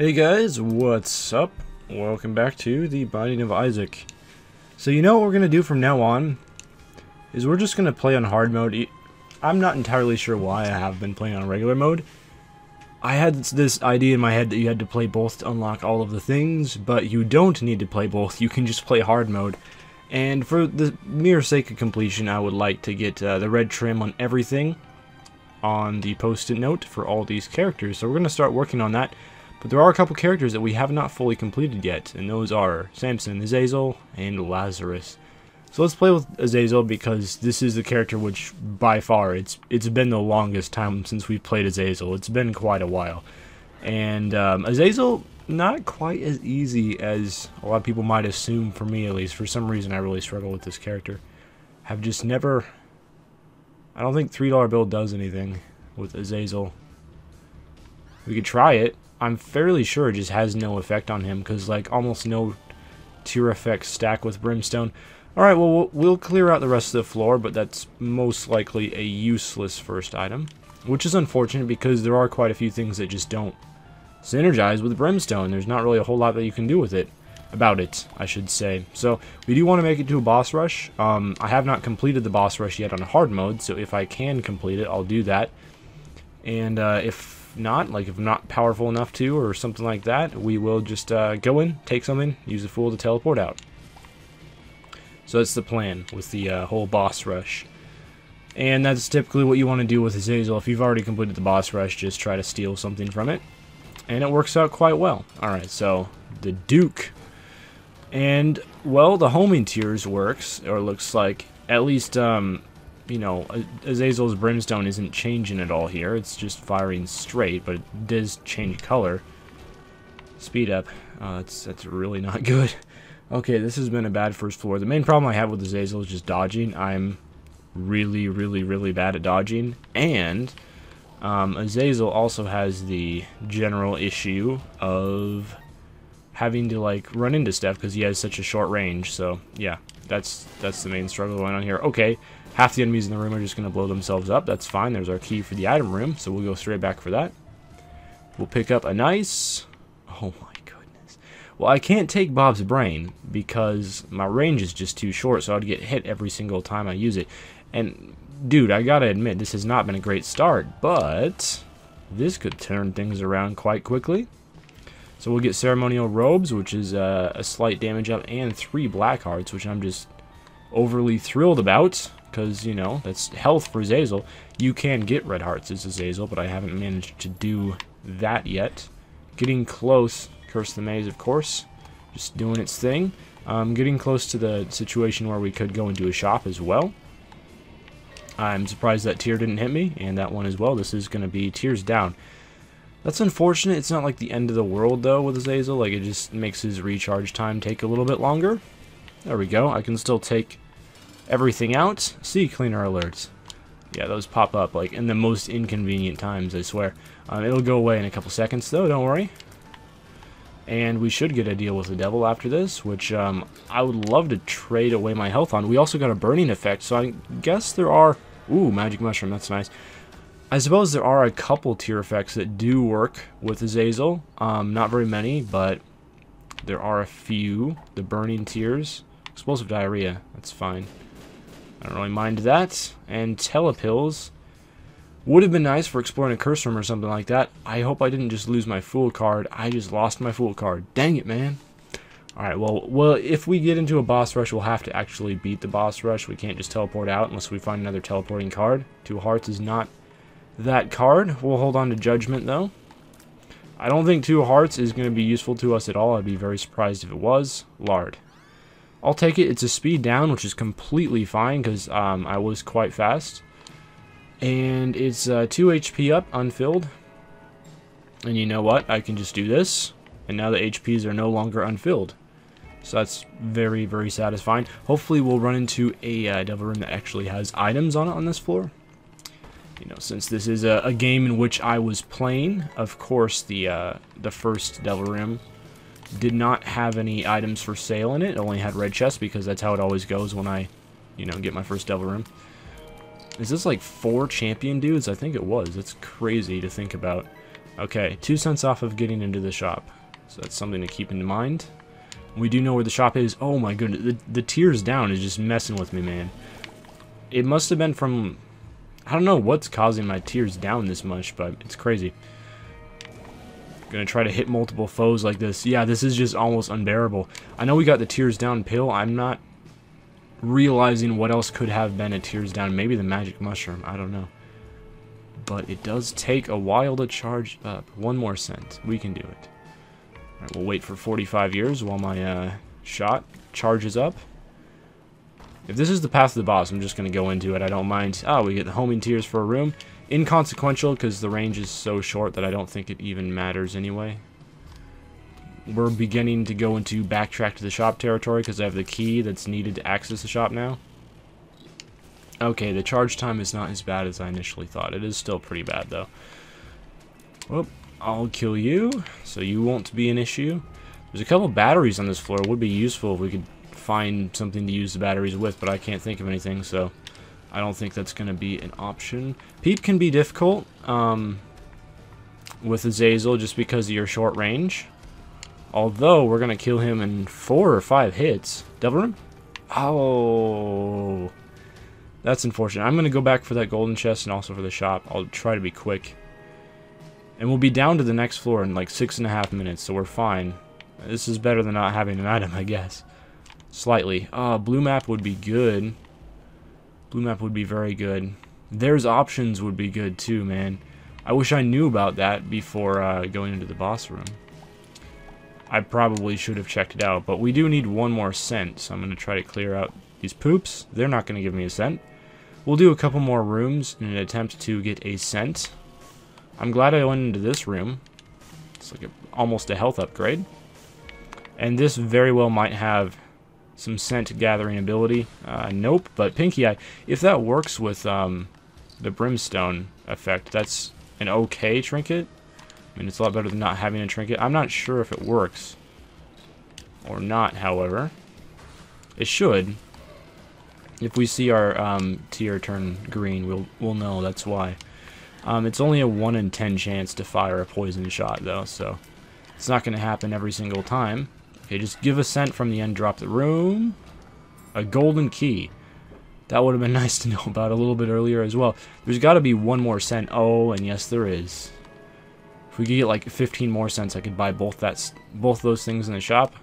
Hey guys, what's up? Welcome back to the Binding of Isaac. So you know what we're going to do from now on? Is we're just going to play on hard mode. I'm not entirely sure why I have been playing on regular mode. I had this idea in my head that you had to play both to unlock all of the things, but you don't need to play both. You can just play hard mode. And for the mere sake of completion, I would like to get the red trim on everything on the post-it note for all these characters. So we're going to start working on that. But there are a couple characters that we have not fully completed yet, and those are Samson, Azazel, and Lazarus. So let's play with Azazel because this is the character which, by far, it's been the longest time since we've played Azazel. It's been quite a while. And Azazel, not quite as easy as a lot of people might assume, for me at least. For some reason, I really struggle with this character. Have just never... I don't think $3 bill does anything with Azazel. We could try it. I'm fairly sure it just has no effect on him, because like almost no tier effects stack with Brimstone. Alright, well, we'll clear out the rest of the floor, but that's most likely a useless first item. Which is unfortunate, because there are quite a few things that just don't synergize with Brimstone. There's not really a whole lot that you can do with it. About it, I should say. So, we do want to make it to a boss rush. I have not completed the boss rush yet on hard mode, so if I can complete it, I'll do that. And if not, like if I'm not powerful enough to, or something like that, we will just go in, take something, use the Fool to teleport out. So that's the plan with the whole boss rush. And that's typically what you want to do with Azazel. If you've already completed the boss rush, just try to steal something from it. And it works out quite well. Alright, so the Duke. And, well, the homing tiers works, or looks like, at least, you know, Azazel's Brimstone isn't changing at all here. It's just firing straight, but it does change color. Speed up. That's really not good. Okay, this has been a bad first floor. The main problem I have with Azazel is just dodging. I'm really bad at dodging. And Azazel also has the general issue of having to like run into stuff because he has such a short range. So yeah, that's the main struggle going on here. Okay. Half the enemies in the room are just going to blow themselves up. That's fine. There's our key for the item room, so we'll go straight back for that. We'll pick up a nice... Oh my goodness. Well, I can't take Bob's brain because my range is just too short, so I'd get hit every single time I use it. And, dude, I gotta admit, this has not been a great start, but this could turn things around quite quickly. So we'll get Ceremonial Robes, which is a slight damage up, and 3 Black Hearts, which I'm just overly thrilled about. Because, you know, that's health for Azazel. You can get red hearts as Azazel, but I haven't managed to do that yet. Getting close. Curse the Maze, of course. Just doing its thing. Getting close to the situation where we could go into a shop as well. I'm surprised that tier didn't hit me, and that one as well. This is going to be tiers down. That's unfortunate. It's not like the end of the world, though, with Azazel. Like, it just makes his recharge time take a little bit longer. There we go. I can still take everything out. See cleaner alerts. Yeah, those pop up like in the most inconvenient times, I swear. It'll go away in a couple seconds though, don't worry. And we should get a deal with the devil after this, which I would love to trade away my health on. We also got a burning effect, so I guess there are... Ooh, magic mushroom, that's nice. I suppose there are a couple tier effects that do work with Azazel. Not very many, but there are a few. The burning tears. Explosive diarrhea, that's fine. I don't really mind that. And telepills would have been nice for exploring a curse room or something like that. I hope I didn't just lose my Fool card. I just lost my Fool card. Dang it, man. Alright, well, if we get into a boss rush, we'll have to actually beat the boss rush. We can't just teleport out unless we find another teleporting card. 2 hearts is not that card. We'll hold on to Judgment, though. I don't think 2 hearts is going to be useful to us at all. I'd be very surprised if it was. Lard. I'll take it. It's a speed down, which is completely fine because I was quite fast. And it's 2 HP up, unfilled. And you know what? I can just do this. And now the HPs are no longer unfilled. So that's very satisfying. Hopefully we'll run into a devil room that actually has items on it on this floor. You know, since this is a game in which I was playing, of course the first devil room did not have any items for sale in it. It only had red chests because that's how it always goes when I, you know, get my first devil room. Is this like 4 champion dudes? I think it was. That's crazy to think about. Okay, 2 cents off of getting into the shop. So that's something to keep in mind. We do know where the shop is. Oh my goodness, the tears down is just messing with me, man. It must have been from... I don't know what's causing my tears down this much, but it's crazy. Gonna try to hit multiple foes like this. Yeah, this is just almost unbearable. I know we got the tears down pill. I'm not realizing what else could have been a tears down. Maybe the magic mushroom. I don't know. But it does take a while to charge up. 1 more cent. We can do it. Alright, we'll wait for 45 years while my shot charges up. If this is the path to the boss, I'm just going to go into it. I don't mind. Oh, we get the homing tears for a room. Inconsequential because the range is so short that I don't think it even matters anyway. We're beginning to go into backtrack to the shop territory because I have the key that's needed to access the shop now. Okay, the charge time is not as bad as I initially thought. It is still pretty bad, though. Well, I'll kill you, so you won't be an issue. There's a couple batteries on this floor. It would be useful if we could find something to use the batteries with, but I can't think of anything, so I don't think that's going to be an option. Peep can be difficult with Azazel just because of your short range. Although, we're going to kill him in 4 or 5 hits. Devil Room? Oh... That's unfortunate. I'm going to go back for that golden chest and also for the shop. I'll try to be quick. And we'll be down to the next floor in like 6.5 minutes, so we're fine. This is better than not having an item, I guess. Slightly. Blue map would be good. Blue map would be very good. There's options would be good too, man. I wish I knew about that before going into the boss room. I probably should have checked it out, but we do need 1 more cent, so I'm going to try to clear out these poops. They're not going to give me a cent. We'll do a couple more rooms in an attempt to get a cent. I'm glad I went into this room. It's like almost a health upgrade. And this very well might have some scent gathering ability. Nope, but Pinky Eye. If that works with the Brimstone effect, that's an okay trinket. I mean, it's a lot better than not having a trinket. I'm not sure if it works or not, however. It should. If we see our tier turn green, we'll know that's why. It's only a 1 in 10 chance to fire a poison shot, though, so it's not going to happen every single time. Okay, just give a cent from the end, drop the room. A golden key. That would have been nice to know about a little bit earlier as well. There's got to be 1 more cent. Oh, and yes, there is. If we could get like 15 more cents, I could buy both those things in the shop.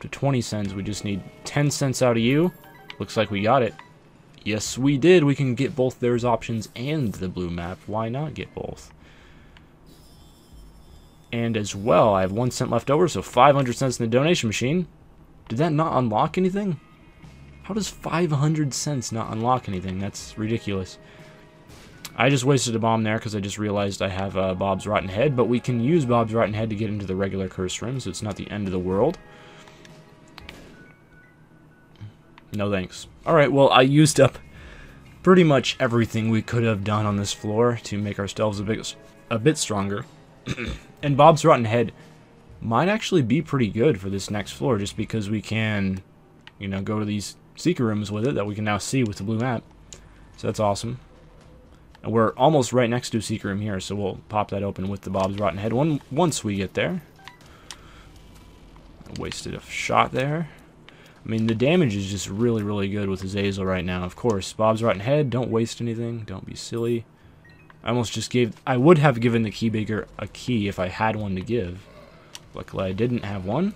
To 20 cents, we just need 10 cents out of you. Looks like we got it. Yes, we did. We can get both those options and the blue map. Why not get both? And as well, I have 1 cent left over, so 500 cents in the donation machine. Did that not unlock anything? How does 500 cents not unlock anything? That's ridiculous. I just wasted a bomb there because I just realized I have Bob's Rotten Head, but we can use Bob's Rotten Head to get into the regular curse room, so it's not the end of the world. No thanks. Alright, well, I used up pretty much everything we could have done on this floor to make ourselves a bit stronger. And Bob's Rotten Head might actually be pretty good for this next floor, just because we can, you know, go to these secret rooms with it that we can now see with the blue map. So that's awesome. And we're almost right next to a secret room here, so we'll pop that open with the Bob's Rotten Head once we get there. I wasted a shot there. I mean, the damage is just really, really good with Azazel right now. Of course, Bob's Rotten Head, don't waste anything. Don't be silly. I almost just I would have given the Keybigger a key if I had one to give. Luckily, I didn't have one.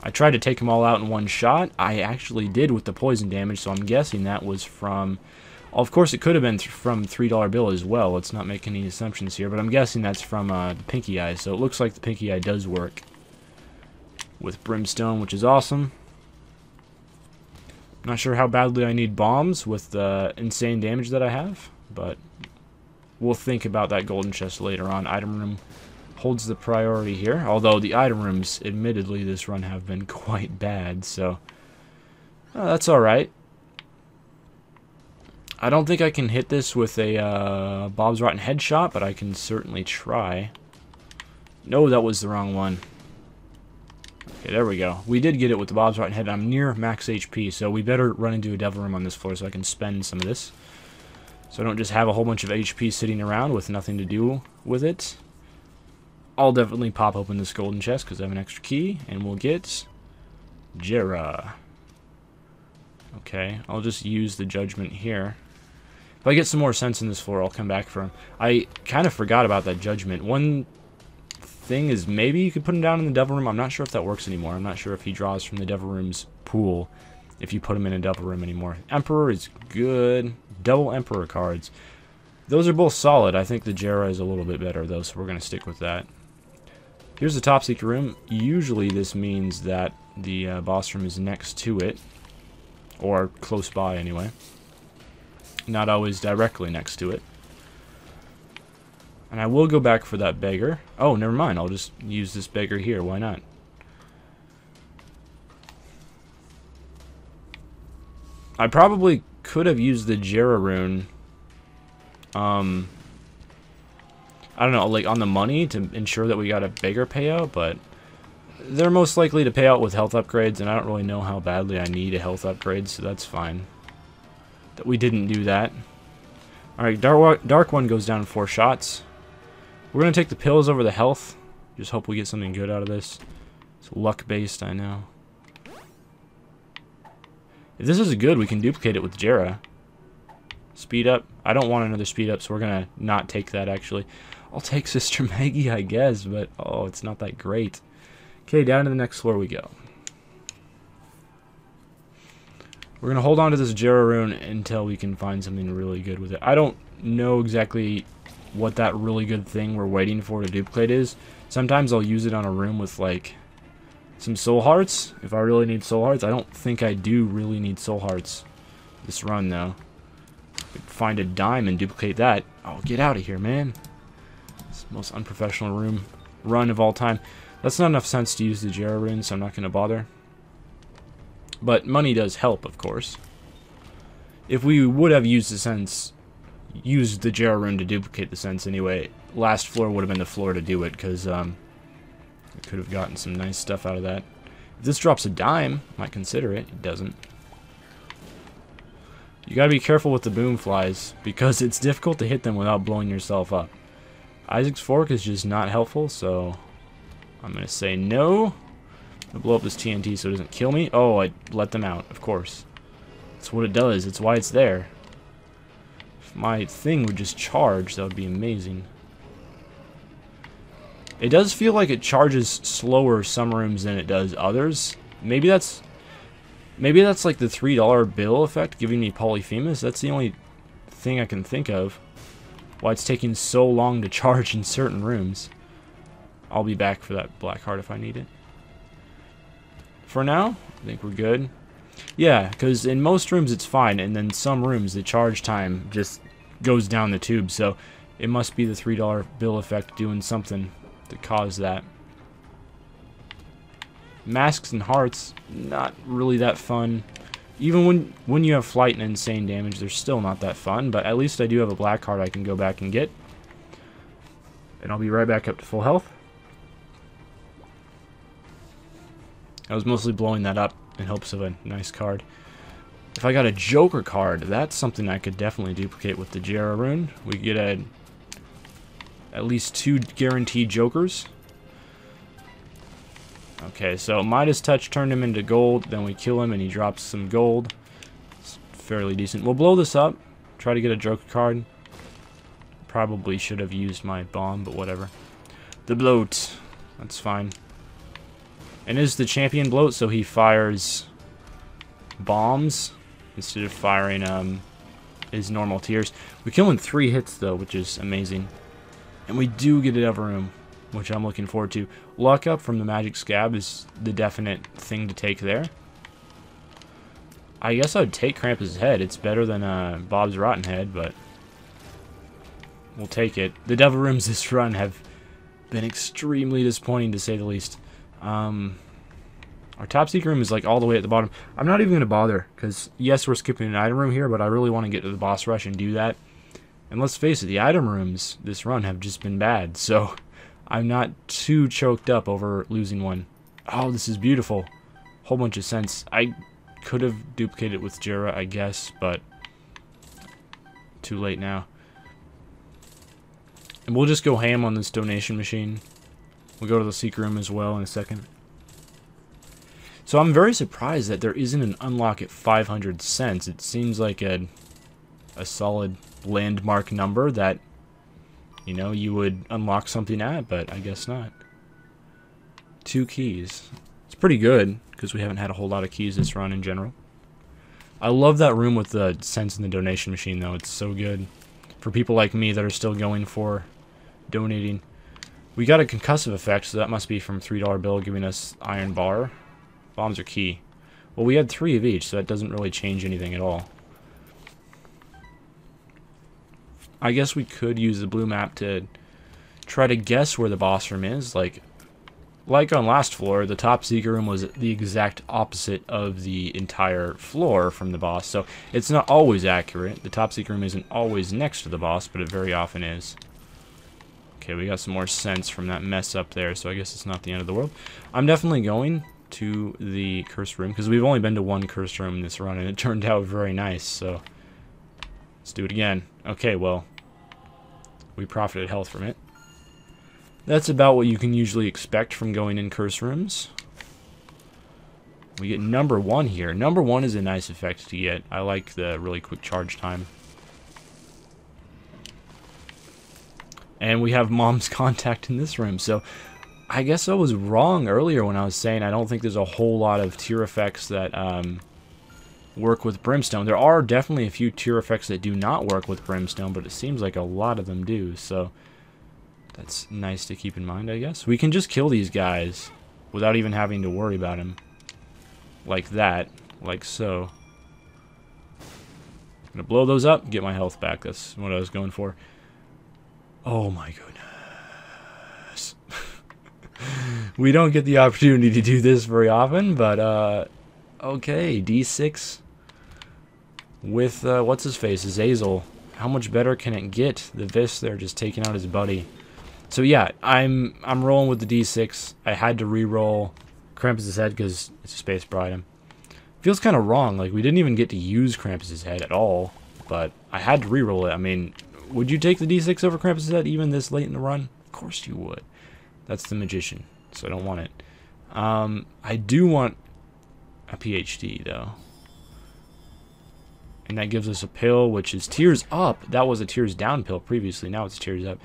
I tried to take them all out in one shot. I actually did with the poison damage, so I'm guessing that was from... Well, of course, it could have been from $3 bill as well. Let's not make any assumptions here, but I'm guessing that's from the Pinky Eye, so it looks like the Pinky Eye does work with Brimstone, which is awesome. Not sure how badly I need bombs with the insane damage that I have, but we'll think about that golden chest later on. Item room holds the priority here, although the item rooms, admittedly, this run have been quite bad, so that's alright. I don't think I can hit this with a Bob's Rotten Head shot, but I can certainly try. No, that was the wrong one. Okay, there we go. We did get it with the Bob's Rotten Head. I'm near max HP, so we better run into a devil room on this floor so I can spend some of this. So I don't just have a whole bunch of HP sitting around with nothing to do with it. I'll definitely pop open this golden chest because I have an extra key, and we'll get Jera. Okay, I'll just use the judgment here. If I get some more sense in this floor, I'll come back for him. I kind of forgot about that judgment. One thing is maybe you could put him down in the devil room. I'm not sure if that works anymore. I'm not sure if he draws from the devil room's pool if you put him in a devil room anymore. Emperor is good. Double Emperor cards. Those are both solid. I think the Jera is a little bit better though, so we're going to stick with that. Here's the top secret room. Usually this means that the boss room is next to it. Or close by anyway. Not always directly next to it. And I will go back for that beggar. Oh, never mind. I'll just use this beggar here. Why not? I probably could have used the Jera rune. I don't know, like on the money to ensure that we got a bigger payout, but they're most likely to pay out with health upgrades, and I don't really know how badly I need a health upgrade, so that's fine. That we didn't do that. Alright, Dark One goes down in 4 shots. We're going to take the pills over the health. Just hope we get something good out of this. It's luck-based, I know. If this is good, we can duplicate it with Jera. Speed up. I don't want another speed up, so we're going to not take that, actually. I'll take Sister Maggie, I guess, but oh, it's not that great. Okay, down to the next floor we go. We're going to hold on to this Jera rune until we can find something really good with it. I don't know exactly what that really good thing we're waiting for to duplicate is. Sometimes I'll use it on a room with, like, some soul hearts, if I really need soul hearts. I don't think I do really need soul hearts this run, though. Find a dime and duplicate that. Oh, get out of here, man. It's the most unprofessional run of all time. That's not enough sense to use the Jera rune, so I'm not going to bother. But money does help, of course. If we would have used the Jera rune to duplicate the sense anyway, last floor would have been the floor to do it, because we could have gotten some nice stuff out of that. If this drops a dime, I might consider it. It doesn't. You gotta be careful with the boom flies, because it's difficult to hit them without blowing yourself up. Isaac's fork is just not helpful, so I'm gonna say no. I'm gonna blow up this TNT so it doesn't kill me. Oh, I let them out, of course. That's what it does. It's why it's there. If my thing would just charge, that would be amazing. It does feel like it charges slower some rooms than it does others. Maybe that's like the $3 bill effect giving me Polyphemus. That's the only thing I can think of. Why it's taking so long to charge in certain rooms. I'll be back for that black heart if I need it. For now, I think we're good. Yeah, because in most rooms it's fine, and then some rooms the charge time just goes down the tube, so it must be the $3 bill effect doing something to cause that. Masks and hearts, not really that fun. Even when you have flight and insane damage, they're still not that fun, but at least I do have a black heart I can go back and get. And I'll be right back up to full health. I was mostly blowing that up in hopes of a nice card. If I got a Joker card, that's something I could definitely duplicate with the Jera rune. We get at least 2 guaranteed Jokers. Okay, so Midas Touch turned him into gold, then we kill him and he drops some gold. It's fairly decent. We'll blow this up, try to get a Joker card. Probably should have used my bomb, but whatever. The bloat, that's fine. And is the champion bloat, so he fires bombs instead of firing his normal tiers. We kill in 3 hits though, which is amazing. And we do get a devil room, which I'm looking forward to. Luck up from the magic scab is the definite thing to take there. I guess I would take Krampus' head. It's better than Bob's rotten head, but we'll take it. The devil rooms this run have been extremely disappointing, to say the least. Our top secret room is like all the way at the bottom. I'm not even going to bother, because yes, we're skipping an item room here, but I really want to get to the boss rush and do that. And let's face it, the item rooms this run have just been bad, so I'm not too choked up over losing one. Oh, this is beautiful. Whole bunch of sense. I could have duplicated it with Jera, I guess, but too late now. And we'll just go ham on this donation machine. We'll go to the secret room as well in a second. So I'm very surprised that there isn't an unlock at 500 cents. It seems like a solid landmark number that, you know, you would unlock something at, but I guess not. 2 keys. It's pretty good, because we haven't had a whole lot of keys this run in general. I love that room with the cents in the donation machine, though. It's so good. For people like me that are still going for donating. We got a concussive effect, so that must be from $3 bill giving us iron bar. Bombs are key. Well, we had 3 of each, so that doesn't really change anything at all. I guess we could use the blue map to try to guess where the boss room is. Like on last floor, the top secret room was the exact opposite of the entire floor from the boss. So it's not always accurate. The top secret room isn't always next to the boss, but it very often is. Okay, we got some more sense from that mess up there, so I guess it's not the end of the world. I'm definitely going to the cursed room, because we've only been to 1 cursed room in this run, and it turned out very nice, so let's do it again. Okay, well, we profited health from it. That's about what you can usually expect from going in cursed rooms. We get number 1 here. Number 1 is a nice effect to get. I like the really quick charge time. And we have Mom's contact in this room, so I guess I was wrong earlier when I was saying I don't think there's a whole lot of tier effects that work with Brimstone. There are definitely a few tier effects that do not work with Brimstone, but it seems like a lot of them do, so that's nice to keep in mind, I guess. We can just kill these guys without even having to worry about them. Like that, like so. I'm gonna blow those up, get my health back. That's what I was going for. Oh my goodness. We don't get the opportunity to do this very often, but okay, D6 with what's his face, Azazel. How much better can it get? The Vis there just taking out his buddy. So yeah, I'm rolling with the D6. I had to re-roll Krampus's head because it's a space bar item. Feels kind of wrong. Like we didn't even get to use Krampus's head at all, but I had to re-roll it. I mean, would you take the D6 over Krampus's head even this late in the run? Of course you would. That's the magician, so I don't want it. I do want a PhD though. And that gives us a pill, which is tears up. That was a tears down pill previously. Now it's tears up.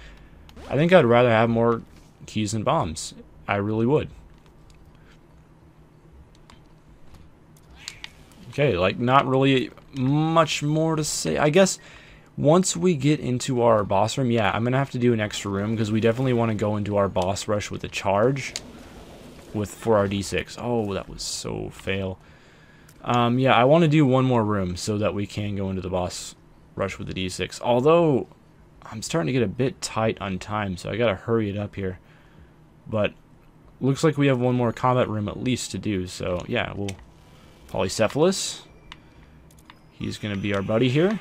I think I'd rather have more keys and bombs. I really would. Okay, like not really much more to say. I guess once we get into our boss room, yeah, I'm going to have to do an extra room because we definitely want to go into our boss rush with a charge for our D6. Oh, that was so fail. Yeah, I want to do one more room so that we can go into the boss rush with the D6. Although, I'm starting to get a bit tight on time, so I gotta hurry it up here. But, looks like we have one more combat room at least to do, so yeah, we'll... Polycephalus. He's gonna be our buddy here.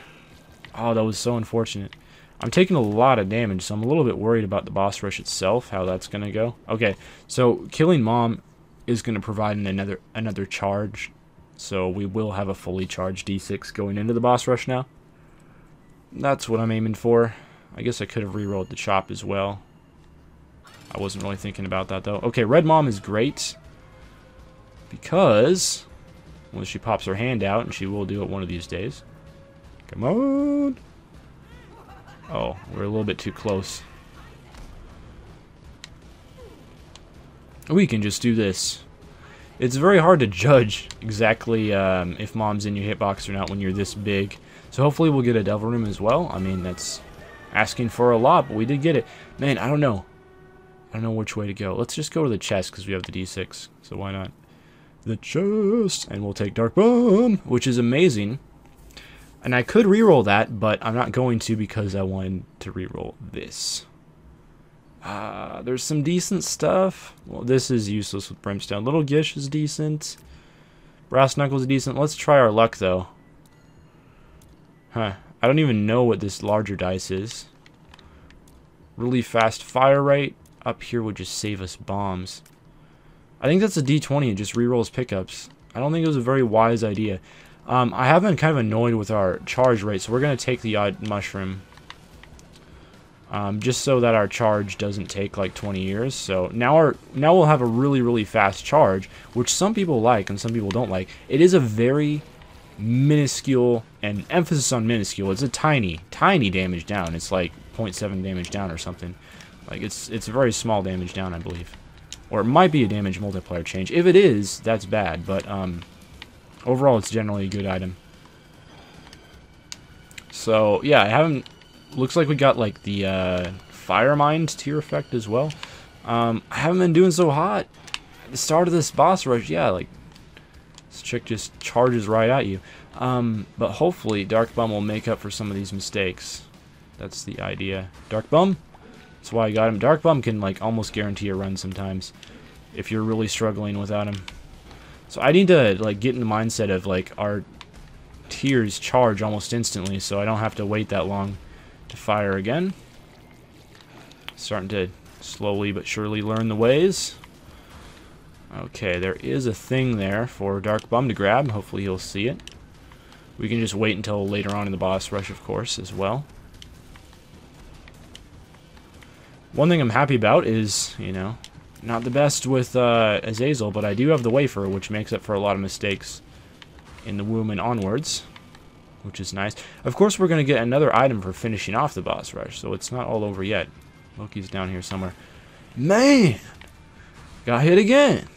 Oh, that was so unfortunate. I'm taking a lot of damage, so I'm a little bit worried about the boss rush itself, how that's gonna go. Okay, so killing Mom is gonna provide another charge. So we will have a fully charged D6 going into the boss rush now. That's what I'm aiming for. I guess I could have re-rolled the chop as well. I wasn't really thinking about that though. Okay, Red Mom is great. Because, well, she pops her hand out, and she will do it one of these days. Come on! Oh, we're a little bit too close. We can just do this. It's very hard to judge exactly if Mom's in your hitbox or not when you're this big. So hopefully we'll get a Devil Room as well. I mean, that's asking for a lot, but we did get it. Man, I don't know. I don't know which way to go. Let's just go to the chest because we have the D6. So why not? The chest! And we'll take Dark Bomb, which is amazing. And I could reroll that, but I'm not going to because I wanted to reroll this. There's some decent stuff. Well, this is useless with Brimstone. Little Gish is decent. Brass Knuckles is decent. Let's try our luck, though. Huh. I don't even know what this larger dice is. Really fast fire rate. Up here would just save us bombs. I think that's a D20 and just rerolls pickups. I don't think it was a very wise idea. I have been kind of annoyed with our charge rate, so we're going to take the odd mushroom. Just so that our charge doesn't take like 20 years. So now we'll have a really, really fast charge, which some people like and some people don't like. It is a very minuscule, and emphasis on minuscule. It's a tiny, tiny damage down. It's like 0.7 damage down or something. Like it's a very small damage down, I believe. Or it might be a damage multiplier change. If it is, that's bad. But overall, it's generally a good item. So yeah, I haven't. Looks like we got like the Fire Mind tier effect as well. I haven't been doing so hot. At the start of this boss rush, yeah, like this chick just charges right at you. But hopefully Dark Bum will make up for some of these mistakes. That's the idea. Dark Bum? That's why I got him. Dark Bum can like almost guarantee a run sometimes if you're really struggling without him. So I need to like get in the mindset of like our tiers charge almost instantly, so I don't have to wait that long to fire again. Starting to slowly but surely learn the ways. Okay, there is a thing there for Dark Bum to grab. Hopefully he'll see it. We can just wait until later on in the boss rush, of course, as well. One thing I'm happy about is, you know, not the best with Azazel, but I do have the wafer, which makes up for a lot of mistakes in the womb and onwards, which is nice. Of course, we're going to get another item for finishing off the boss rush, so it's not all over yet. Loki's down here somewhere. Man! Got hit again!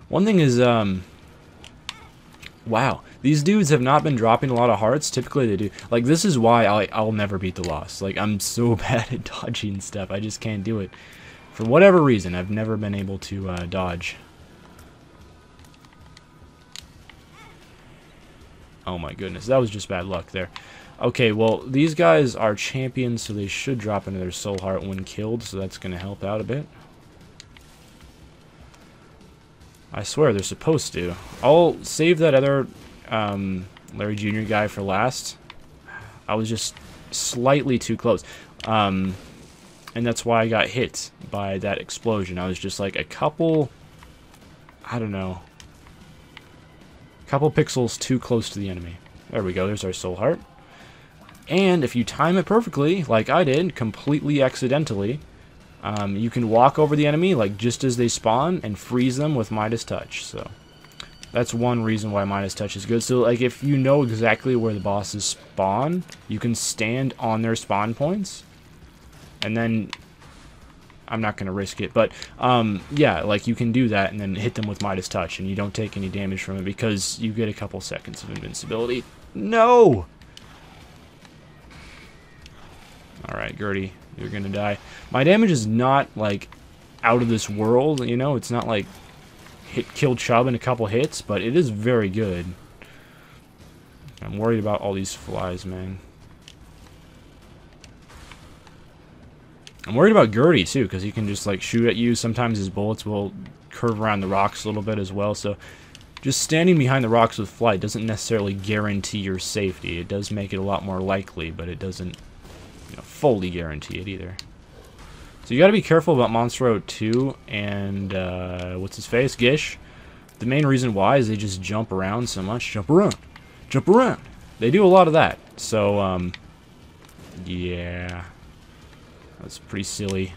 One thing is, wow. These dudes have not been dropping a lot of hearts. Typically they do. Like, this is why I'll never beat the boss. Like, I'm so bad at dodging stuff. I just can't do it. For whatever reason, I've never been able to dodge. Oh my goodness, that was just bad luck there. Okay, well, these guys are champions, so they should drop another soul heart when killed, so that's going to help out a bit. I swear they're supposed to. I'll save that other Larry Jr. guy for last. I was just slightly too close. And that's why I got hit by that explosion. I was just like a couple, I don't know, couple pixels too close to the enemy. There we go, there's our soul heart. And if you time it perfectly, like I did, completely accidentally, you can walk over the enemy like just as they spawn and freeze them with Midas Touch. So that's one reason why Midas Touch is good. So like if you know exactly where the bosses spawn, you can stand on their spawn points, and then I'm not going to risk it, but yeah, like you can do that and then hit them with Midas Touch, and you don't take any damage from it because you get a couple seconds of invincibility. No! Alright, Gertie, you're going to die. My damage is not, like, out of this world, you know? It's not like kill Chubb in a couple hits, but it is very good. I'm worried about all these flies, man. I'm worried about Gertie, too, because he can just, like, shoot at you. Sometimes his bullets will curve around the rocks a little bit as well, so just standing behind the rocks with flight doesn't necessarily guarantee your safety. It does make it a lot more likely, but it doesn't, you know, fully guarantee it either. So you got to be careful about Monster Road 2 and, what's his face? Gish. The main reason why is they just jump around so much. Jump around. Jump around. They do a lot of that. So, yeah. That's pretty silly.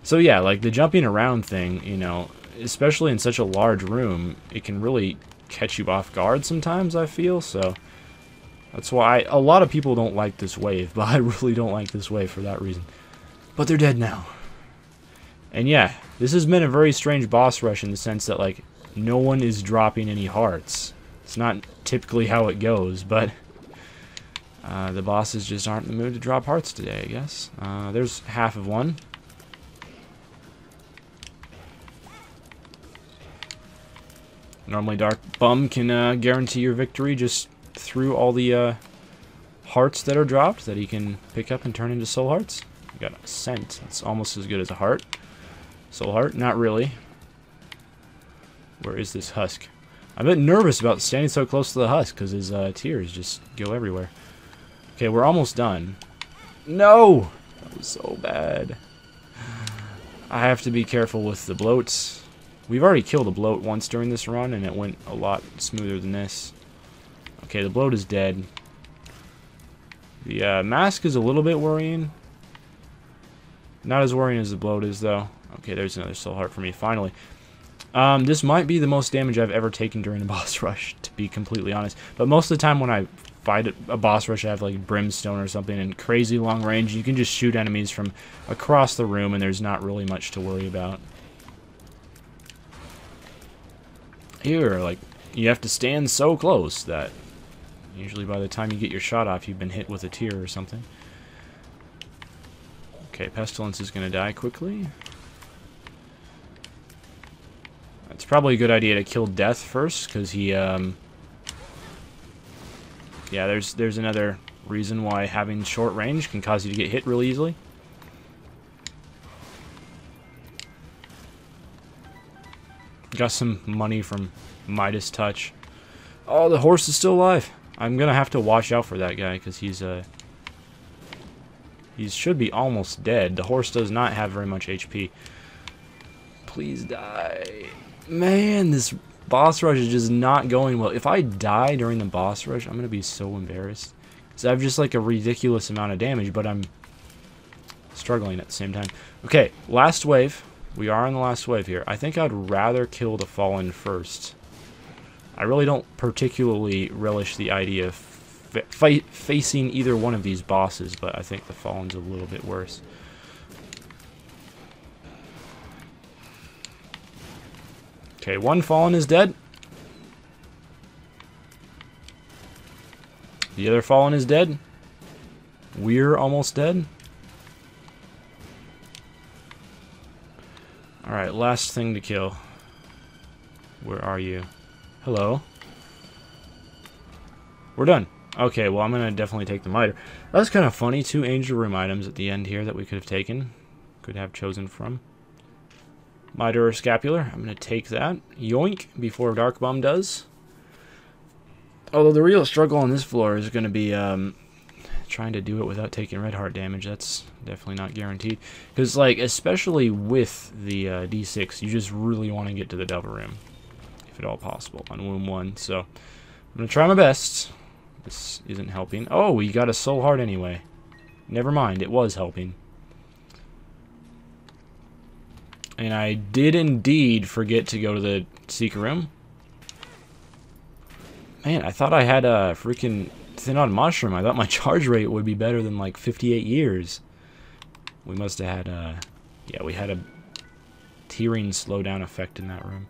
So yeah, like the jumping around thing, you know, especially in such a large room, it can really catch you off guard sometimes, I feel. So that's why a lot of people don't like this wave, but I really don't like this wave for that reason. But they're dead now. And yeah, this has been a very strange boss rush in the sense that, like, no one is dropping any hearts. It's not typically how it goes, but the bosses just aren't in the mood to drop hearts today, I guess. There's half of one. Normally Dark Bum can guarantee your victory just through all the hearts that are dropped that he can pick up and turn into soul hearts. Got a scent. It's almost as good as a heart. Soul heart? Not really. Where is this husk? I'm a bit nervous about standing so close to the husk because his tears just go everywhere. Okay, we're almost done. No! That was so bad. I have to be careful with the bloats. We've already killed a bloat once during this run, and it went a lot smoother than this. Okay, the bloat is dead. The mask is a little bit worrying. Not as worrying as the bloat is, though. Okay, there's another soul heart for me, finally. This might be the most damage I've ever taken during a boss rush, to be completely honest. But most of the time when I fight a boss rush, I have like brimstone or something in crazy long range. You can just shoot enemies from across the room, and there's not really much to worry about. Here, like, you have to stand so close that usually by the time you get your shot off, you've been hit with a tear or something. Okay, Pestilence is going to die quickly. It's probably a good idea to kill Death first, because he, yeah, there's another reason why having short range can cause you to get hit really easily. Got some money from Midas Touch. Oh, the horse is still alive. I'm gonna have to watch out for that guy, because he should be almost dead. The horse does not have very much HP. Please die. Man, this boss rush is just not going well. If I die during the boss rush, I'm going to be so embarrassed. Because I have just like a ridiculous amount of damage, but I'm struggling at the same time. Okay, last wave. We are on the last wave here. I think I'd rather kill the Fallen first. I really don't particularly relish the idea of facing either one of these bosses, but I think the Fallen's a little bit worse. Okay, one Fallen is dead. The other Fallen is dead. We're almost dead. Alright, last thing to kill. Where are you? Hello? We're done. Okay, well, I'm going to definitely take the miter. That was kind of funny. 2 Angel Room items at the end here that we could have taken. Could have chosen from. Miter or Scapular. I'm going to take that. Yoink, before Dark Bomb does. Although the real struggle on this floor is going to be trying to do it without taking red heart damage. That's definitely not guaranteed. Because, like, especially with the D6, you just really want to get to the Devil Room. If at all possible, on Womb 1. So, I'm going to try my best. This isn't helping. Oh, we got a soul heart anyway. Never mind, it was helping. And I did indeed forget to go to the secret room. Man, I thought I had a freaking Thin-Odd Mushroom. I thought my charge rate would be better than like 58 years. We must have had a... Yeah, we had a tearing slowdown effect in that room.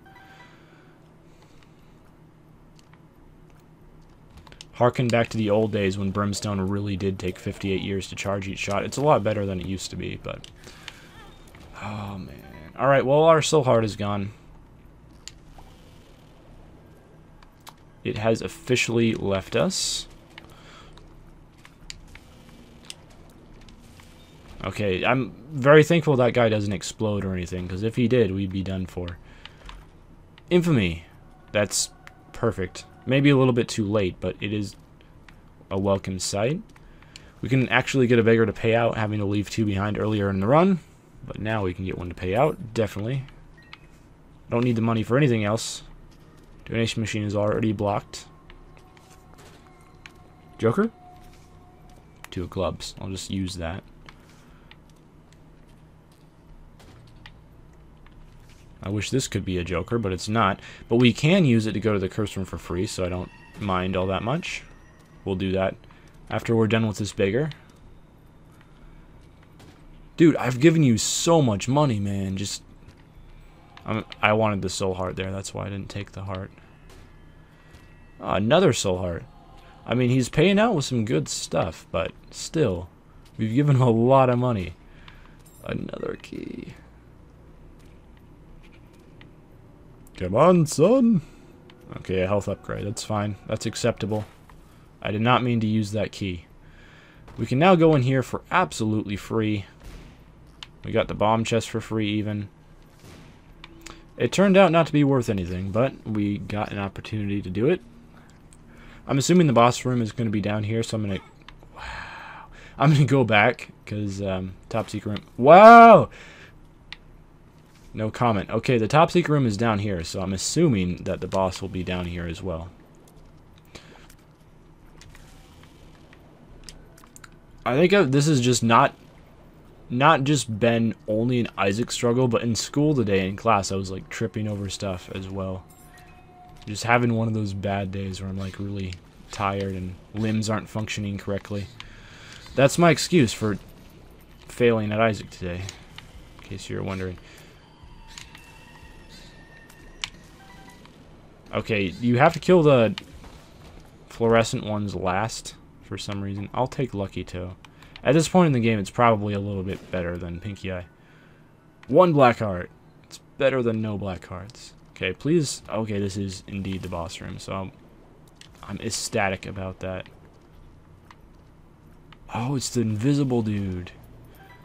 Harken back to the old days when Brimstone really did take 58 years to charge each shot. It's a lot better than it used to be, but... Oh, man. Alright, well, our soul heart is gone. It has officially left us. Okay, I'm very thankful that guy doesn't explode or anything, because if he did, we'd be done for. Infamy. That's perfect. Maybe a little bit too late, but it is a welcome sight. We can actually get a beggar to pay out, having to leave 2 behind earlier in the run. But now we can get one to pay out, definitely. Don't need the money for anything else. Donation machine is already blocked. Joker? 2 of clubs. I'll just use that. I wish this could be a Joker, but it's not. But we can use it to go to the curse room for free, so I don't mind all that much. We'll do that after we're done with this beggar. Dude, I've given you so much money, man. Just... I wanted the soul heart there. That's why I didn't take the heart. Oh, another soul heart. I mean, he's paying out with some good stuff, but still. We've given him a lot of money. Another key. Come on, son. Okay, a health upgrade. That's fine. That's acceptable. I did not mean to use that key. We can now go in here for absolutely free. We got the bomb chest for free even. It turned out not to be worth anything, but we got an opportunity to do it. I'm assuming the boss room is going to be down here, so I'm going to... Wow. I'm going to go back, because top secret room... Wow! No comment. Okay, the top secret room is down here, so I'm assuming that the boss will be down here as well. I think this is just not just been only an Isaac struggle, but in school today in class I was like tripping over stuff as well. Just having one of those bad days where I'm like really tired and limbs aren't functioning correctly. That's my excuse for failing at Isaac today, in case you're wondering. Okay, you have to kill the fluorescent ones last for some reason. I'll take Lucky Toe. At this point in the game, it's probably a little bit better than Pinky Eye. 1 black heart. It's better than no black hearts. Okay, please. Okay, this is indeed the boss room, so I'm ecstatic about that. Oh, it's the invisible dude.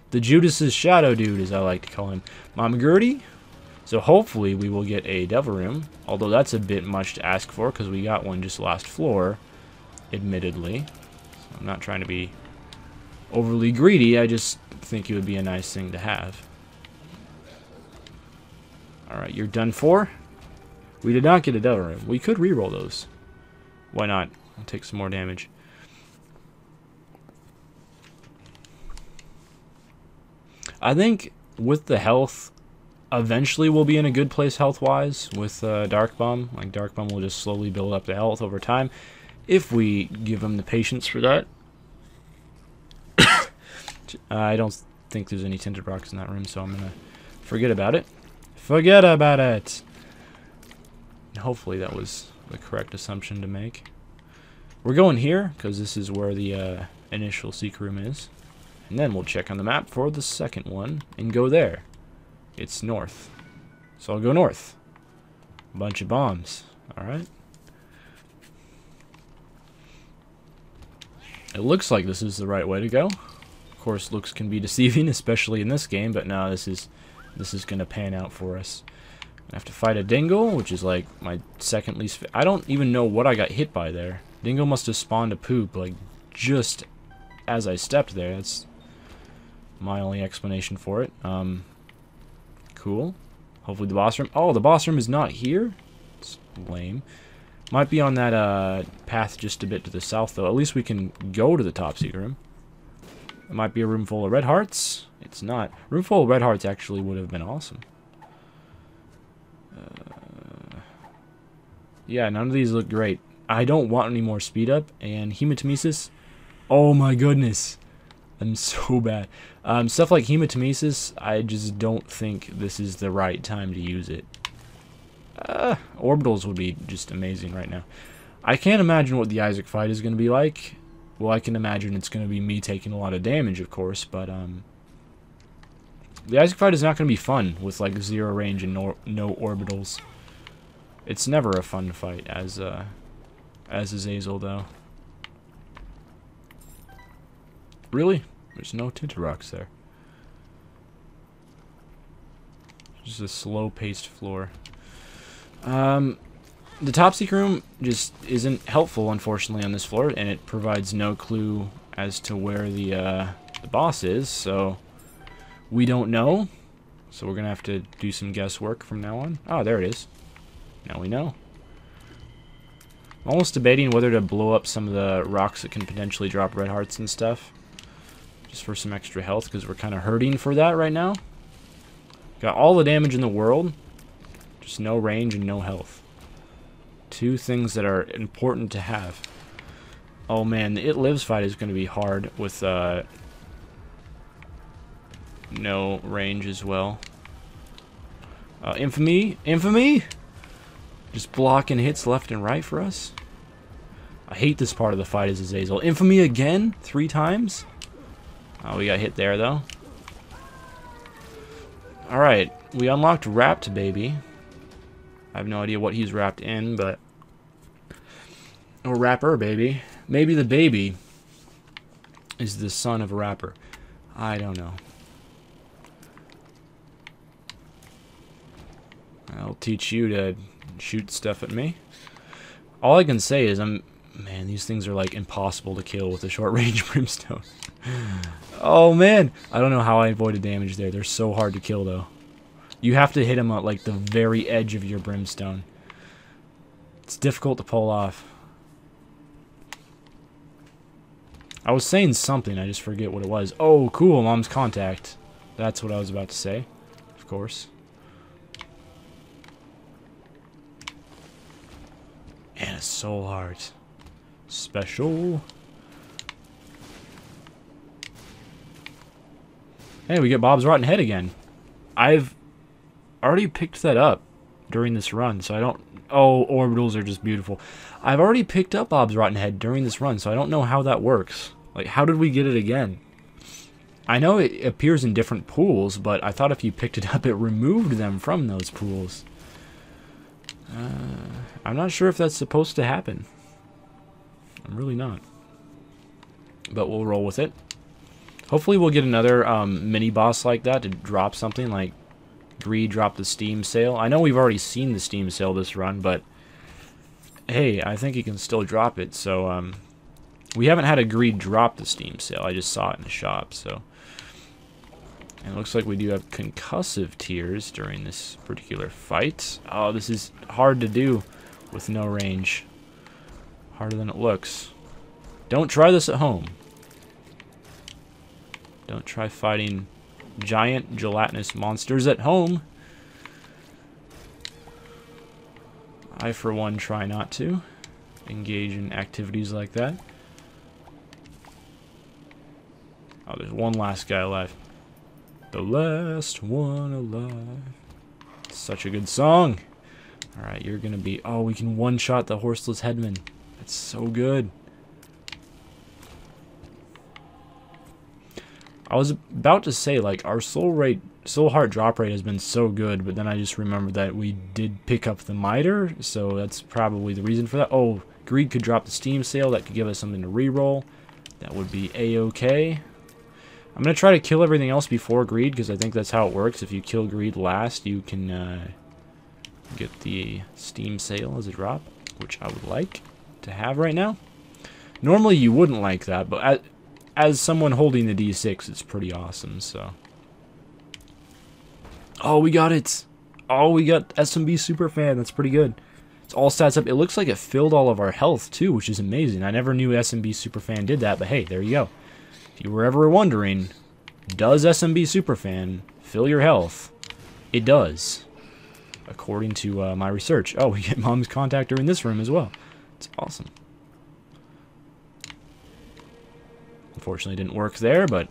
The Judas's shadow dude, as I like to call him. Mama Gertie? So hopefully we will get a devil room, although that's a bit much to ask for because we got one just last floor, admittedly. So I'm not trying to be overly greedy, I just think it would be a nice thing to have. Alright, you're done for. We did not get a devil room. We could reroll those. Why not? I'll take some more damage. I think with the health, eventually we'll be in a good place health-wise with Dark Bum. Like, Dark Bum will just slowly build up the health over time if we give him the patience for that. I don't think there's any tinted rocks in that room, so I'm going to forget about it. Forget about it! Hopefully that was the correct assumption to make. We're going here, because this is where the initial secret room is. And then we'll check on the map for the second one, and go there. It's north. So I'll go north. Bunch of bombs. Alright. It looks like this is the right way to go. Of course, looks can be deceiving, especially in this game, but no, this is gonna pan out for us. I have to fight a dingle, which is like my second least. I don't even know what I got hit by there. Dingle must have spawned a poop like just as I stepped there. That's my only explanation for it. Cool. Hopefully the boss room. Oh, the boss room is not here. It's lame. Might be on that path just a bit to the south, though. At least we can go to the top secret room. It might be a room full of red hearts. It's not. Room full of red hearts actually would have been awesome. Yeah, none of these look great. I don't want any more speed up. And hematemesis. Oh my goodness. I'm so bad. Stuff like hematemesis, I just don't think this is the right time to use it. Orbitals would be just amazing right now. I can't imagine what the Isaac fight is going to be like. Well, I can imagine it's going to be me taking a lot of damage, of course, but the Isaac fight is not going to be fun with like 0 range and no orbitals. It's never a fun fight as Azazel, though. Really? There's no tinted rocks there. Just a slow-paced floor. The top secret room just isn't helpful, unfortunately, on this floor, and it provides no clue as to where the boss is, so we don't know. So we're gonna have to do some guesswork from now on. Oh, there it is. Now we know. I'm almost debating whether to blow up some of the rocks that can potentially drop red hearts and stuff, just for some extra health, because we're kind of hurting for that right now. Got all the damage in the world, just no range and no health. Two things that are important to have. Oh man, the It Lives fight is going to be hard with no range as well. Infamy? Infamy? Just blocking hits left and right for us. I hate this part of the fight as Azazel. Infamy again? 3 times? Oh, we got hit there, though. Alright, we unlocked Wrapped Baby. I have no idea what he's wrapped in, but... Or Rapper Baby. Maybe the baby is the son of a rapper. I don't know. I'll teach you to shoot stuff at me. All I can say is man, these things are like impossible to kill with a short range brimstone. Oh man, I don't know how I avoided damage there. They're so hard to kill though. You have to hit them at like the very edge of your brimstone. It's difficult to pull off. I was saying something, I just forget what it was. Oh, cool, mom's contact. That's what I was about to say, of course. And a soul heart. Special. Hey, we get Bob's Rotten Head again. I've already picked that up during this run, so I don't... Oh, orbitals are just beautiful. I've already picked up Bob's Rotten Head during this run, so I don't know how that works. Like, how did we get it again? I know it appears in different pools, but I thought if you picked it up, it removed them from those pools. I'm not sure if that's supposed to happen. I'm really not. But we'll roll with it. Hopefully we'll get another mini-boss like that to drop something like Greed drop the Steam Sale. I know we've already seen the Steam Sale this run, but hey, I think he can still drop it. So we haven't had a Greed drop the Steam Sale. I just saw it in the shop. So and it looks like we do have concussive tears during this particular fight. Oh, this is hard to do with no range. Harder than it looks. Don't try this at home. Don't try fighting giant gelatinous monsters at home. I, for one, try not to engage in activities like that. Oh, there's one last guy alive. The last one alive. Such a good song. Alright, you're gonna be... Oh, we can one-shot the horseless headman. That's so good. I was about to say, like, our soul heart drop rate has been so good, but then I just remembered that we did pick up the miter, so that's probably the reason for that. Oh, Greed could drop the Steam Sale. That could give us something to reroll. That would be a-okay. I'm going to try to kill everything else before Greed, because I think that's how it works. If you kill Greed last, you can get the Steam Sale as a drop, which I would like to have right now. Normally you wouldn't like that, but as someone holding the D6, it's pretty awesome, so. Oh, we got it! Oh, we got SMB Superfan. That's pretty good. It's all stats up. It looks like it filled all of our health, too, which is amazing. I never knew SMB Superfan did that, but hey, there you go. If you were ever wondering, does SMB Superfan fill your health? It does, according to my research. Oh, we get Mom's Contactor in this room as well. It's awesome. Unfortunately, it didn't work there, but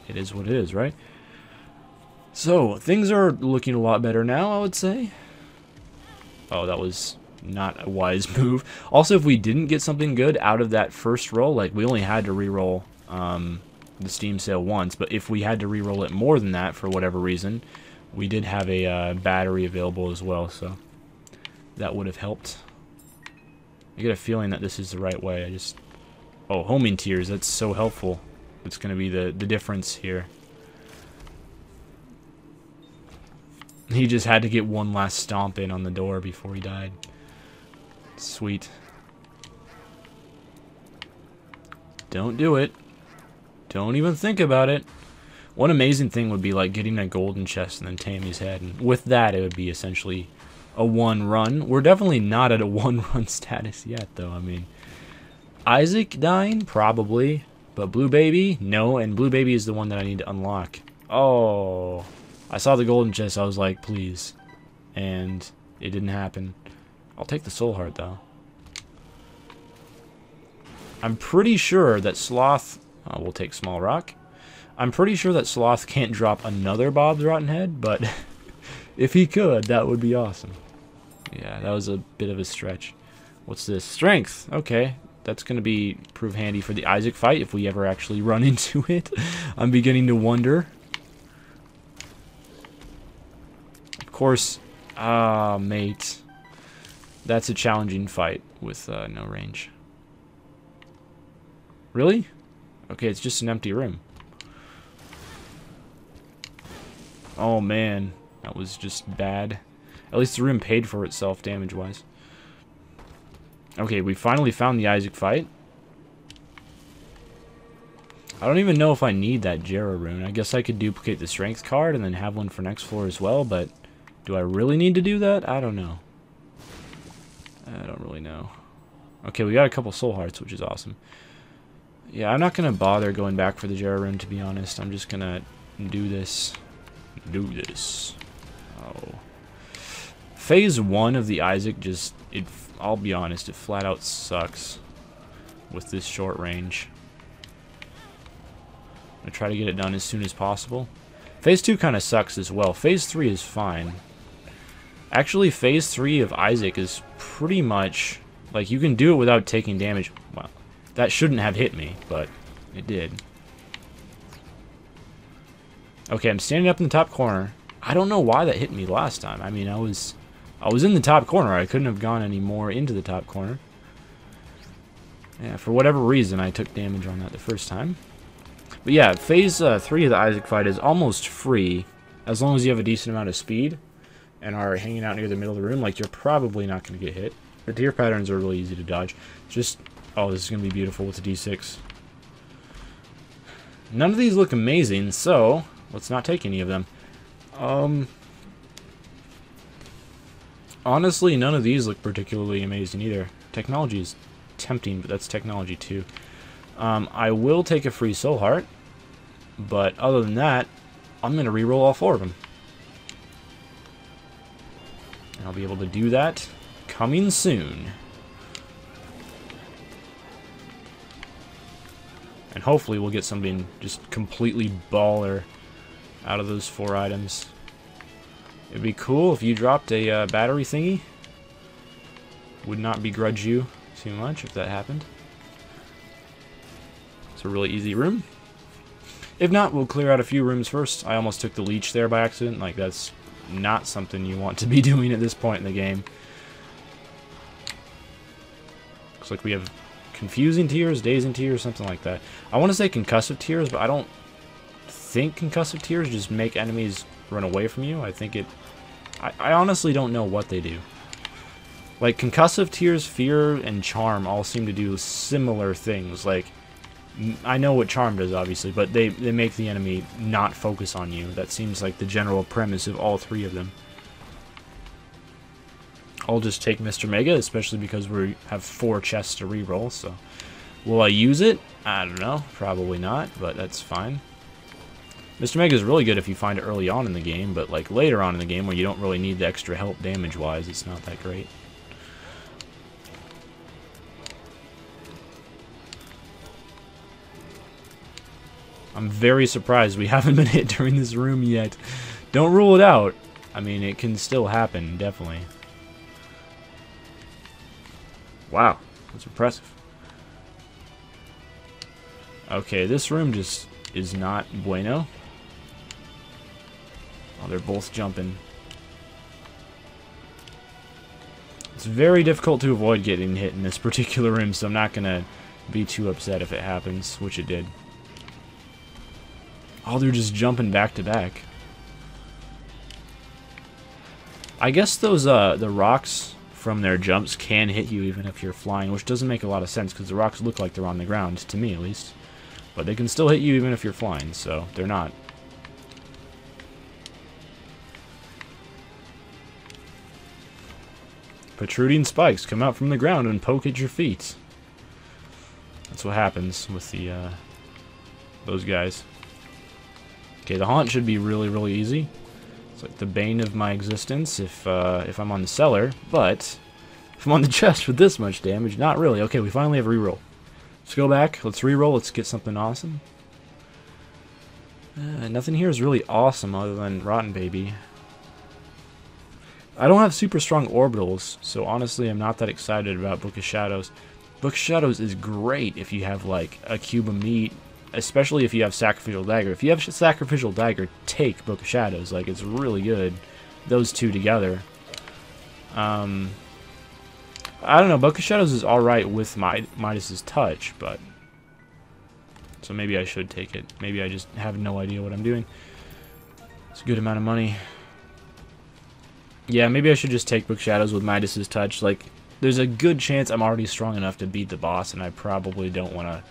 it is what it is, right? So, things are looking a lot better now, I would say. Oh, that was not a wise move. Also, if we didn't get something good out of that first roll, like, we only had to reroll the Steam Sale once, but if we had to reroll it more than that, for whatever reason, we did have a battery available as well, so that would have helped. I get a feeling that this is the right way. I just... Oh, homing tears, that's so helpful. It's going to be the difference here. He just had to get one last stomp in on the door before he died. Sweet. Don't do it. Don't even think about it. One amazing thing would be like getting a golden chest and then Tammy's head. And with that, it would be essentially a 1-run. We're definitely not at a 1-run status yet, though. I mean... Isaac dying? Probably. But Blue Baby? No, and Blue Baby is the one that I need to unlock. Oh. I saw the golden chest, I was like, please. And it didn't happen. I'll take the soul heart, though. I'm pretty sure that Sloth... Oh, we'll take Small Rock. I'm pretty sure that Sloth can't drop another Bob's Rotten Head, but if he could, that would be awesome. Yeah, that was a bit of a stretch. What's this? Strength. Okay. That's going to prove handy for the Isaac fight if we ever actually run into it. I'm beginning to wonder. Of course, mate. That's a challenging fight with no range. Really? Okay, it's just an empty room. Oh man, that was just bad. At least the room paid for itself damage-wise. Okay, we finally found the Isaac fight. I don't even know if I need that Jera rune. I guess I could duplicate the strength card and then have one for next floor as well, but do I really need to do that? I don't know. I don't really know. Okay, we got a couple soul hearts, which is awesome. Yeah, I'm not going to bother going back for the Jera rune, to be honest. I'm just going to do this. Oh. Phase 1 of the Isaac just, I'll be honest, it flat out sucks with this short range. I'm going to try to get it done as soon as possible. Phase 2 kind of sucks as well. Phase 3 is fine. Actually, Phase 3 of Isaac is pretty much, like, you can do it without taking damage. Well, that shouldn't have hit me, but it did. Okay, I'm standing up in the top corner. I don't know why that hit me last time. I mean, I was in the top corner. I couldn't have gone any more into the top corner. Yeah, for whatever reason, I took damage on that the first time. But yeah, Phase 3 of the Isaac fight is almost free, as long as you have a decent amount of speed and are hanging out near the middle of the room. Like, you're probably not going to get hit. The deer patterns are really easy to dodge. Just, oh, this is going to be beautiful with the D6. None of these look amazing, so let's not take any of them. Honestly, none of these look particularly amazing either. Technology is tempting, but that's technology too. I will take a free soul heart, but other than that, I'm going to reroll all 4 of them. And I'll be able to do that coming soon. And hopefully we'll get something just completely baller out of those 4 items. It'd be cool if you dropped a battery thingy. Would not begrudge you too much if that happened. It's a really easy room. If not, we'll clear out a few rooms first. I almost took the leech there by accident. Like, that's not something you want to be doing at this point in the game. Looks like we have confusing tears, dazing tears, something like that. I want to say concussive tears, but I don't think concussive tears just make enemies run away from you. I think it... I honestly don't know what they do. Like, concussive tears, fear, and charm all seem to do similar things. Like, I know what charm does, obviously, but they make the enemy not focus on you. That seems like the general premise of all 3 of them. I'll just take Mr. Mega, especially because we have 4 chests to reroll, so... Will I use it? I don't know. Probably not, but that's fine. Mr. Mega is really good if you find it early on in the game, but like later on in the game where you don't really need the extra help damage-wise, it's not that great. I'm very surprised we haven't been hit during this room yet. Don't rule it out. I mean, it can still happen, definitely. Wow, that's impressive. Okay, this room just is not bueno. Oh, they're both jumping. It's very difficult to avoid getting hit in this particular room, so I'm not going to be too upset if it happens, which it did. Oh, they're just jumping back to back. I guess those the rocks from their jumps can hit you even if you're flying, which doesn't make a lot of sense because the rocks look like they're on the ground, to me at least. But they can still hit you even if you're flying, so they're not. Protruding spikes come out from the ground and poke at your feet. That's what happens with the those guys. Okay, the haunt should be really, really easy. It's like the bane of my existence if I'm on the cellar, but if I'm on the chest with this much damage, not really. Okay, we finally have a reroll. Let's go back. Let's reroll. Let's get something awesome. Nothing here is really awesome other than Rotten Baby. I don't have super strong orbitals, so honestly I'm not that excited about Book of Shadows. Book of Shadows is great if you have like a cube of meat, especially if you have Sacrificial Dagger. If you have Sacrificial Dagger, take Book of Shadows. Like, it's really good, those two together. I don't know, Book of Shadows is alright with Midas's Touch, but... So maybe I should take it. Maybe I just have no idea what I'm doing. It's a good amount of money. Yeah, maybe I should just take Book of Shadows with Midas's Touch. Like, there's a good chance I'm already strong enough to beat the boss, and I probably don't want to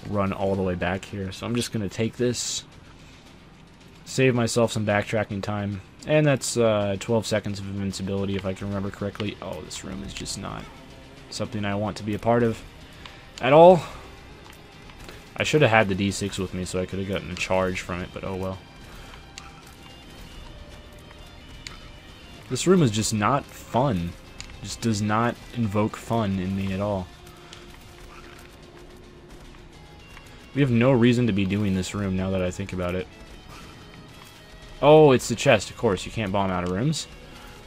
run all the way back here. So I'm just going to take this, save myself some backtracking time, and that's 12 seconds of invincibility if I can remember correctly. Oh, this room is just not something I want to be a part of at all. I should have had the D6 with me so I could have gotten a charge from it, but oh well. This room is just not fun. Just does not invoke fun in me at all. We have no reason to be doing this room now that I think about it. Oh, it's the chest, of course. You can't bomb out of rooms.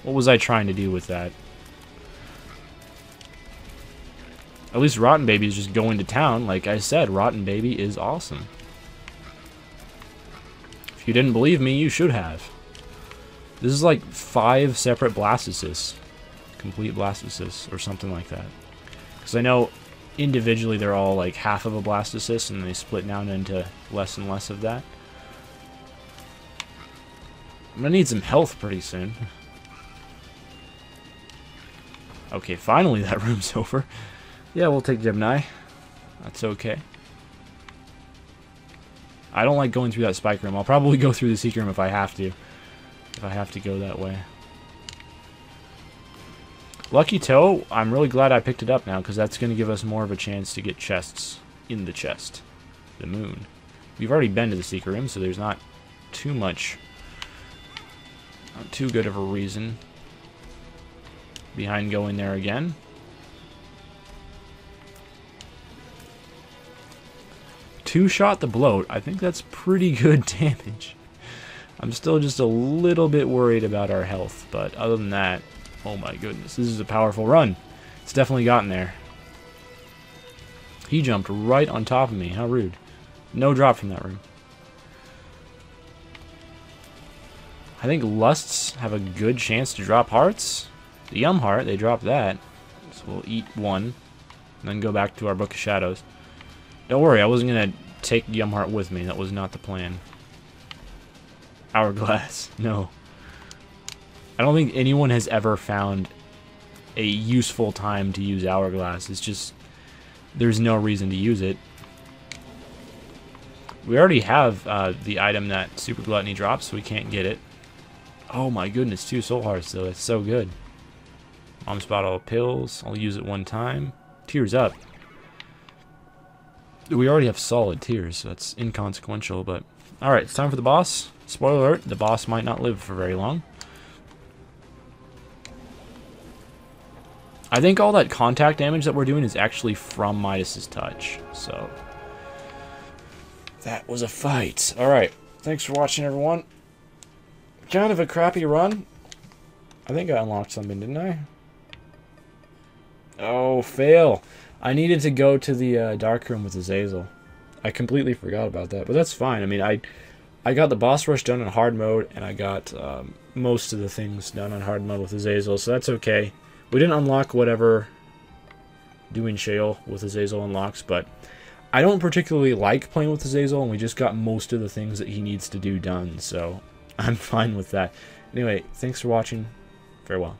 What was I trying to do with that? At least Rotten Baby is just going to town. Like I said, Rotten Baby is awesome. If you didn't believe me, you should have. This is like 5 separate blastocysts. Complete blastocysts, or something like that. Because I know individually they're all like half of a blastocyst, and they split down into less and less of that. I'm gonna need some health pretty soon. Okay, finally that room's over. Yeah, we'll take Gemini. That's okay. I don't like going through that spike room. I'll probably go through the secret room if I have to. If I have to go that way. Lucky Toe, I'm really glad I picked it up now, because that's going to give us more of a chance to get chests in the chest. The moon. We've already been to the secret room, so there's not too much... Not too good of a reason behind going there again. Two-shot the bloat. I think that's pretty good damage. I'm still just a little bit worried about our health, but other than that, oh my goodness, this is a powerful run. It's definitely gotten there. He jumped right on top of me. How rude. No drop from that room. I think Lusts have a good chance to drop hearts. The Yum Heart, they dropped that. So we'll eat one, and then go back to our Book of Shadows. Don't worry, I wasn't going to take Yum Heart with me. That was not the plan. Hourglass. No. I don't think anyone has ever found a useful time to use Hourglass. It's just, there's no reason to use it. We already have the item that Super Gluttony drops, so we can't get it. Oh my goodness, 2 soul hearts though. That's so good. Mom's bottle of pills. I'll use it one time. Tears up. We already have solid tears, so that's inconsequential, but... Alright, it's time for the boss. Spoiler alert, the boss might not live for very long. I think all that contact damage that we're doing is actually from Midas's touch, so... That was a fight. Alright, thanks for watching, everyone. Kind of a crappy run. I think I unlocked something, didn't I? Oh, fail. I needed to go to the dark room with Azazel. I completely forgot about that, but that's fine. I mean, I got the boss rush done on hard mode, and I got most of the things done on hard mode with Azazel, so that's okay. We didn't unlock whatever doing Sheol with Azazel unlocks, but I don't particularly like playing with Azazel, and we just got most of the things that he needs to do done, so I'm fine with that. Anyway, thanks for watching. Farewell.